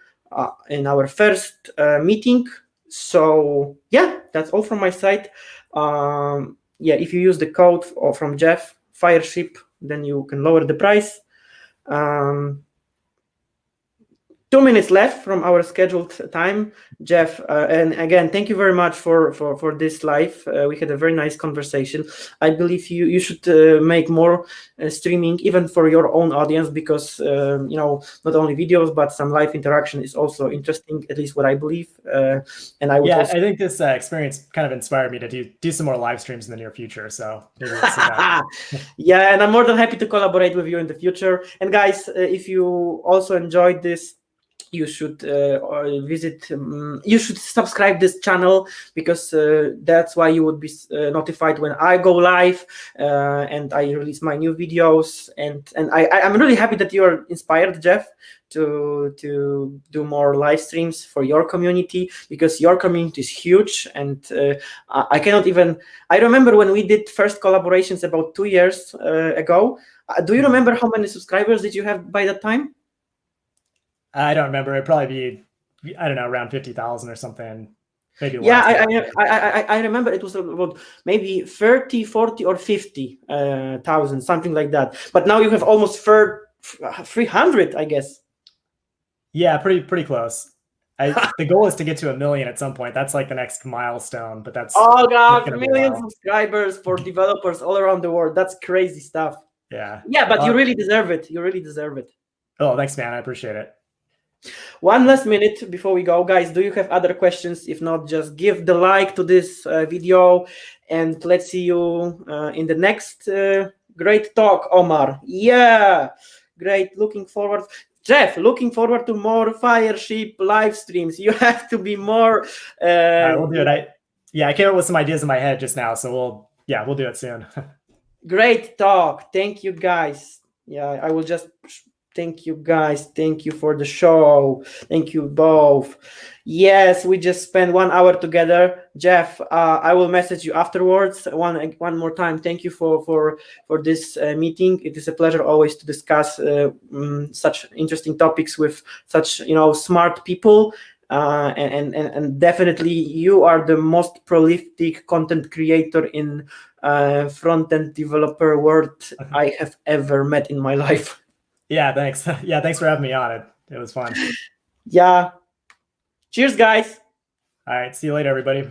in our first meeting. So yeah, that's all from my side. If you use the code from Jeff, Fireship, then you can lower the price. 2 minutes left from our scheduled time, Jeff. And again, thank you very much for this live. We had a very nice conversation. I believe you should make more streaming, even for your own audience, because not only videos but some live interaction is also interesting. At least what I believe. And I would I think this experience kind of inspired me to do some more live streams in the near future. So maybe we'll see that. Yeah, and I'm more than happy to collaborate with you in the future. And guys, if you also enjoyed this, you should you should subscribe this channel, because that's why you would be notified when I go live and I release my new videos. And I'm really happy that you are inspired, Jeff, to do more live streams for your community, because your community is huge. And I cannot even, I remember when we did first collaborations about 2 years ago. Do you remember how many subscribers did you have by that time? I don't remember. It'd probably be, I don't know, around 50,000 or something. Maybe yeah, I remember it was about maybe 30, 40, or 50,000, something like that. But now you have almost 300, I guess. Yeah, pretty close. The goal is to get to 1 million at some point. That's like the next milestone. But that's God, million subscribers for developers all around the world. That's crazy stuff. Yeah. Yeah, but you really deserve it. You really deserve it. Oh, thanks, man. I appreciate it. One last minute before we go, guys. Do you have other questions? If not, just give the like to this video, and let's see you in the next great talk, Omar. Yeah, great. Looking forward. Jeff, looking forward to more Fireship live streams. You have to be more. We'll do it. I came up with some ideas in my head just now, so we'll do it soon. Great talk. Thank you, guys. Yeah, I will just Thank you, guys. Thank you for the show. Thank you both. Yes, we just spent 1 hour together. Jeff, I will message you afterwards. One more time. Thank you for this meeting. It is a pleasure always to discuss such interesting topics with such smart people. And definitely, you are the most prolific content creator in front-end developer world I have ever met in my life. Yeah, thanks. Yeah, thanks for having me on. It was fun. Yeah. Cheers, guys. All right, see you later, everybody.